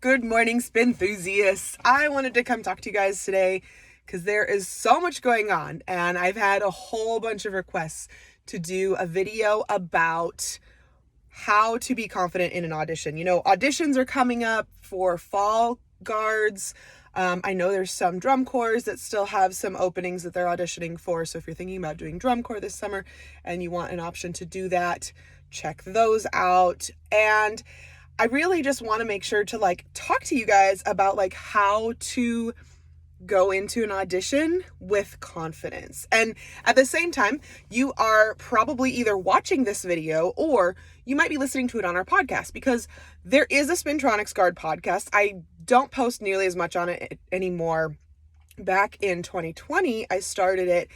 Good morning, spin enthusiasts. I wanted to come talk to you guys today because there is so much going on, and I've had a whole bunch of requests to do a video about how to be confident in an audition. You know, auditions are coming up for fall guards. I know there's some drum corps that still have some openings that they're auditioning for. So if you're thinking about doing drum corps this summer and you want an option to do that, check those out. And I really just want to make sure to talk to you guys about how to go into an audition with confidence. And at the same time, you are probably either watching this video or you might be listening to it on our podcast, because there is a Spintronics Guard podcast. I don't post nearly as much on it anymore. Back in 2020, I started it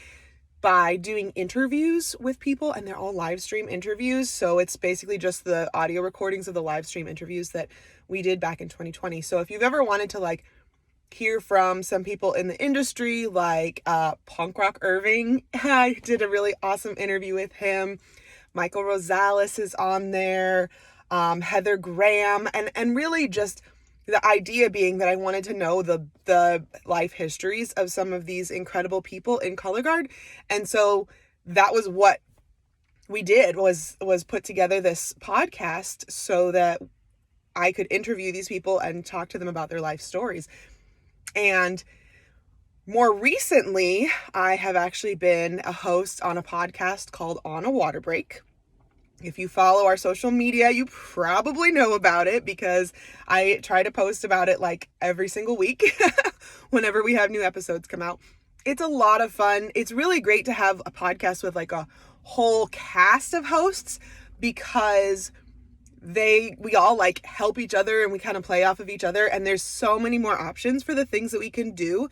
by doing interviews with people, and they're all live stream interviews. So it's basically just the audio recordings of the live stream interviews that we did back in 2020. So if you've ever wanted to hear from some people in the industry, like Punk Rock Irving, I did a really awesome interview with him. Michael Rosales is on there, Heather Graham, and really just the idea being that I wanted to know the life histories of some of these incredible people in color guard. And so that was what we did, was put together this podcast so that I could interview these people and talk to them about their life stories. And more recently, I have actually been a host on a podcast called On a Water Break. If you follow our social media, you probably know about it because I try to post about it every single week whenever we have new episodes come out. It's a lot of fun. It's really great to have a podcast with a whole cast of hosts, because we all help each other and we kind of play off of each other. And there's so many more options for the things that we can do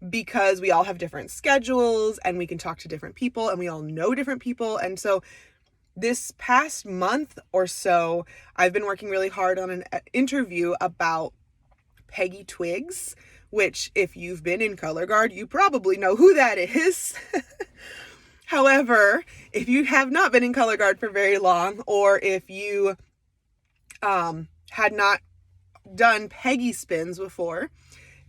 because we all have different schedules and we can talk to different people and we all know different people. And so this past month or so, I've been working really hard on an interview about Peggy Twiggs, which if you've been in color guard, you probably know who that is. However, if you have not been in color guard for very long, or if you had not done Peggy spins before,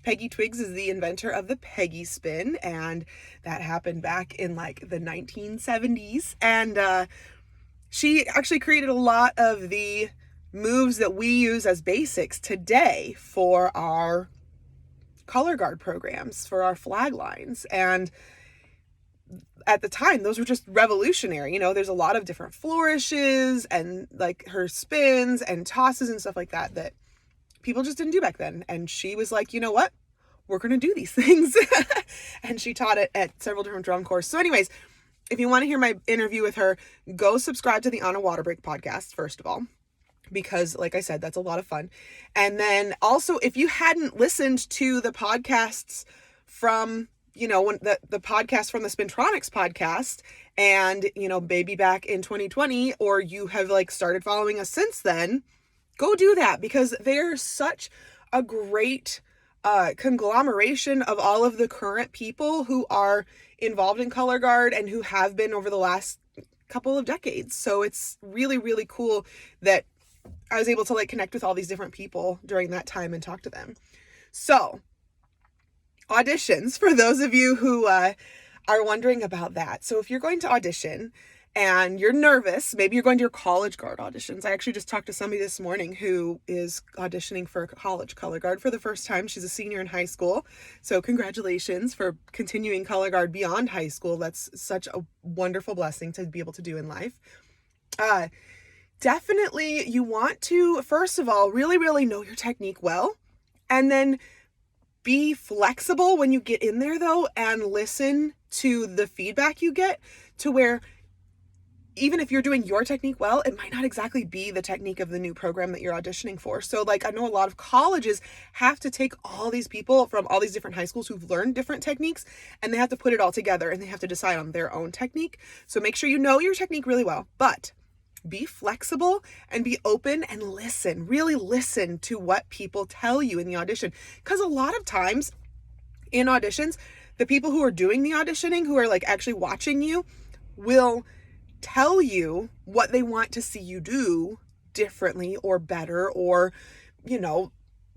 Peggy Twiggs is the inventor of the Peggy spin, and that happened back in the 1970s. And she actually created a lot of the moves that we use as basics today for our color guard programs, for our flag lines. And at the time, those were just revolutionary. You know, there's a lot of different flourishes and her spins and tosses and stuff like that that people just didn't do back then. And she was like, you know what? We're going to do these things. And she taught it at several different drum corps. So anyways, if you want to hear my interview with her, go subscribe to the On a Water Break podcast, first of all, because like I said, that's a lot of fun. And then also, if you hadn't listened to the podcasts from, when the podcast from the Spintronics podcast and, maybe back in 2020, or you have started following us since then, go do that, because they're such a great conglomeration of all of the current people who are involved in color guard and who have been over the last couple of decades. So it's really, really cool that I was able to connect with all these different people during that time and talk to them. So auditions, for those of you who are wondering about that. So if you're going to audition and you're nervous, maybe you're going to your college guard auditions. I actually just talked to somebody this morning who is auditioning for college color guard for the first time. She's a senior in high school. So congratulations for continuing color guard beyond high school. That's such a wonderful blessing to be able to do in life. Definitely you want to, first of all, really, really know your technique well, and then be flexible when you get in there though, and listen to the feedback you get, to where even if you're doing your technique well, it might not exactly be the technique of the new program that you're auditioning for. So I know a lot of colleges have to take all these people from all these different high schools who've learned different techniques, and they have to put it all together and they have to decide on their own technique. So make sure you know your technique really well, but be flexible and be open and listen, really listen to what people tell you in the audition. Because a lot of times in auditions, the people who are doing the auditioning, who are actually watching you, will tell you what they want to see you do differently or better, or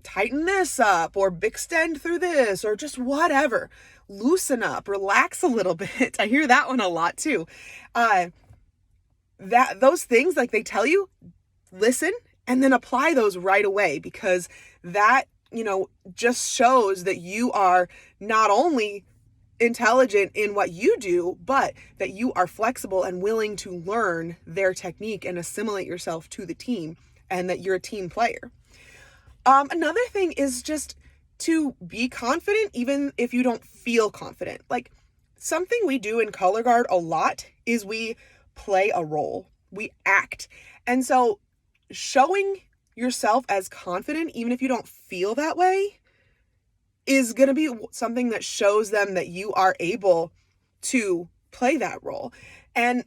tighten this up or extend through this or just whatever. Loosen up, relax a little bit. I hear that one a lot too. Those things, like they tell you, listen and then apply those right away, because that, just shows that you are not only intelligent in what you do, but that you are flexible and willing to learn their technique and assimilate yourself to the team, and that you're a team player. Another thing is just to be confident, even if you don't feel confident. Like, something we do in color guard a lot is we play a role, we act. And so showing yourself as confident, even if you don't feel that way, is going to be something that shows them that you are able to play that role. And,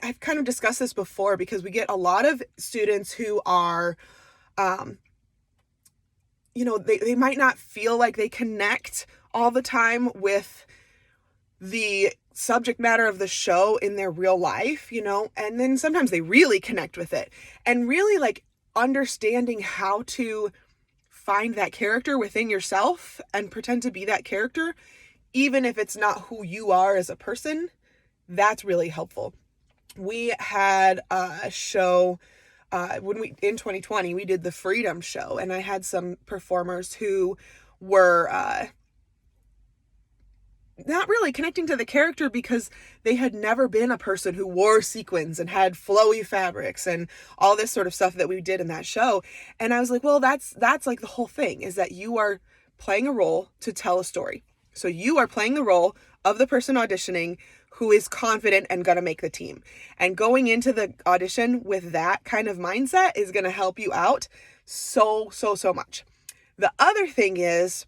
I've kind of discussed this before, because we get a lot of students who are, they might not feel like they connect all the time with the subject matter of the show in their real life, and then sometimes they really connect with it, and really like understanding how to find that character within yourself and pretend to be that character, even if it's not who you are as a person. That's really helpful. We had a show in 2020, we did the Freedom Show, and I had some performers who were not really connecting to the character because they had never been a person who wore sequins and had flowy fabrics and all this sort of stuff that we did in that show. And I was like, well, that's like the whole thing, is that you are playing a role to tell a story. So you are playing the role of the person auditioning who is confident and going to make the team. And going into the audition with that kind of mindset is going to help you out so much. The other thing is,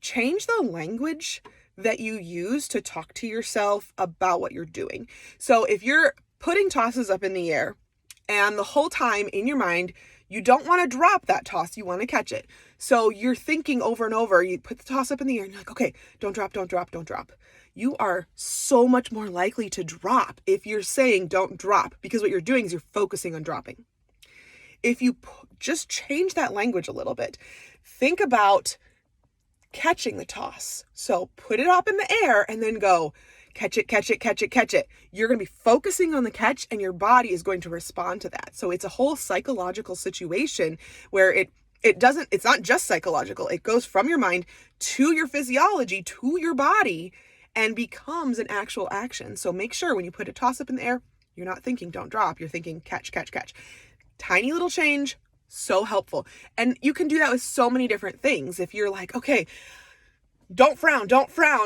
change the language that you use to talk to yourself about what you're doing. So if you're putting tosses up in the air and the whole time in your mind, you don't want to drop that toss, you want to catch it. So you're thinking over and over, you put the toss up in the air and you're like, okay, don't drop, don't drop, don't drop. You are so much more likely to drop if you're saying don't drop, because what you're doing is you're focusing on dropping. If you just change that language a little bit, think about catching the toss. So put it up in the air and then go, catch it, catch it, catch it, catch it. You're going to be focusing on the catch, and your body is going to respond to that. So it's a whole psychological situation where it's not just psychological. It goes from your mind to your physiology, to your body, and becomes an actual action. So make sure when you put a toss up in the air, you're not thinking don't drop. You're thinking catch, catch, catch. Tiny little change, so helpful. And you can do that with so many different things. If you're like, okay, don't frown,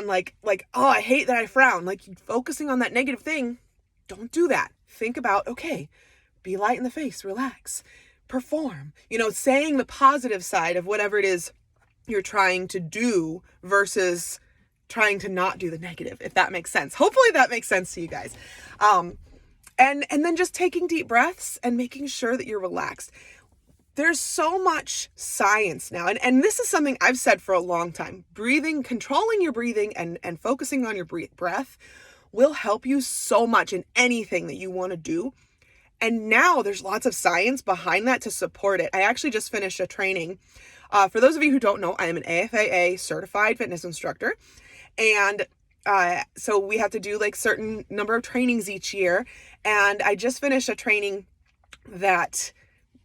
like, oh, I hate that I frown. Like, focusing on that negative thing, don't do that. Think about, okay, be light in the face, relax, perform, saying the positive side of whatever it is you're trying to do versus trying to not do the negative, if that makes sense. Hopefully that makes sense to you guys. And then just taking deep breaths and making sure that you're relaxed. There's so much science now, and this is something I've said for a long time. Breathing, controlling your breathing and focusing on your breath will help you so much in anything that you want to do. And now there's lots of science behind that to support it. I actually just finished a training. For those of you who don't know, I am an AFAA certified fitness instructor. And so we have to do like certain number of trainings each year. And I just finished a training that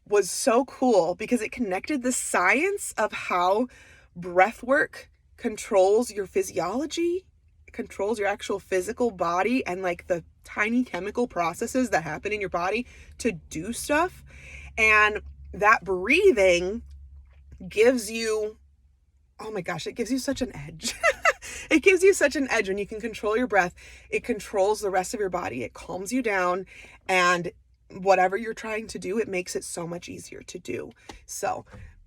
was so cool because it connected the science of how breath work controls your physiology, controls your actual physical body, and like the tiny chemical processes that happen in your body to do stuff. And that breathing gives you, oh my gosh, it gives you such an edge. It gives you such an edge when you can control your breath. It controls the rest of your body. It calms you down, and whatever you're trying to do, it makes it so much easier to do. So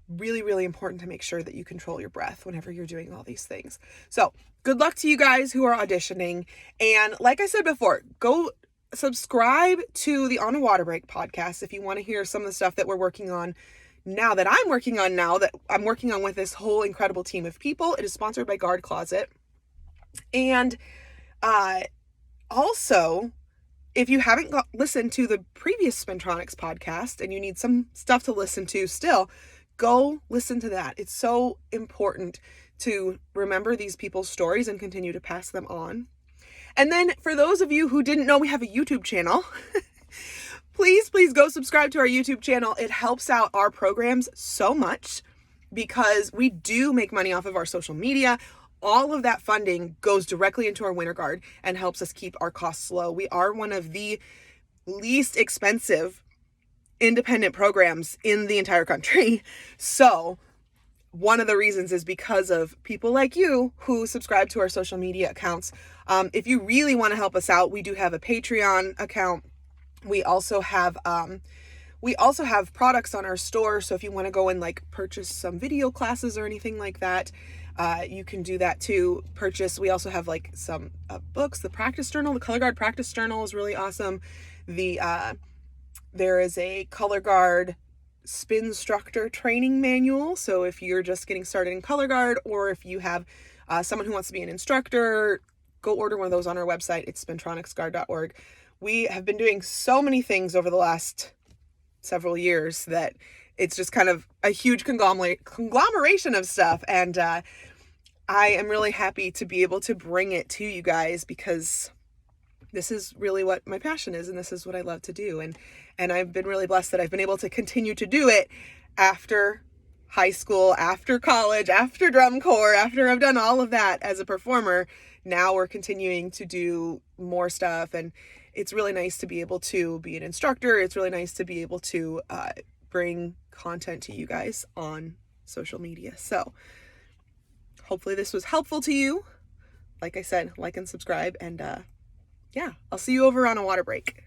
really, really important to make sure that you control your breath whenever you're doing all these things. So good luck to you guys who are auditioning. And like I said before, go subscribe to the On a Water Break podcast if you want to hear some of the stuff that we're working on now, that I'm working on with this whole incredible team of people. It is sponsored by Guard Closet. And also, if you haven't listened to the previous Spintronics podcast and you need some stuff to listen to still, go listen to that. It's so important to remember these people's stories and continue to pass them on. And then for those of you who didn't know we have a YouTube channel, please go subscribe to our YouTube channel. It helps out our programs so much because we do make money off of our social media. All of that funding goes directly into our Winter Guard and helps us keep our costs low. We are one of the least expensive independent programs in the entire country. So one of the reasons is because of people like you who subscribe to our social media accounts. If you really want to help us out, we do have a Patreon account. We also have products on our store. So if you want to go and like purchase some video classes or anything like that, you can do that too. We also have like some books. The practice journal, the Color Guard practice journal is really awesome. There is a Color Guard spin instructor training manual. So if you're just getting started in Color Guard, or if you have someone who wants to be an instructor, go order one of those on our website. It's spintronicsguard.org. We have been doing so many things over the last several years that it's just kind of a huge conglomeration of stuff. And I am really happy to be able to bring it to you guys because this is really what my passion is, and this is what I love to do. And I've been really blessed that I've been able to continue to do it after high school, after college, after drum corps, after I've done all of that as a performer. Now we're continuing to do more stuff, and it's really nice to be able to be an instructor. It's really nice to be able to bring content to you guys on social media. So hopefully this was helpful to you. Like I said, like and subscribe, and yeah, I'll see you over on a water break.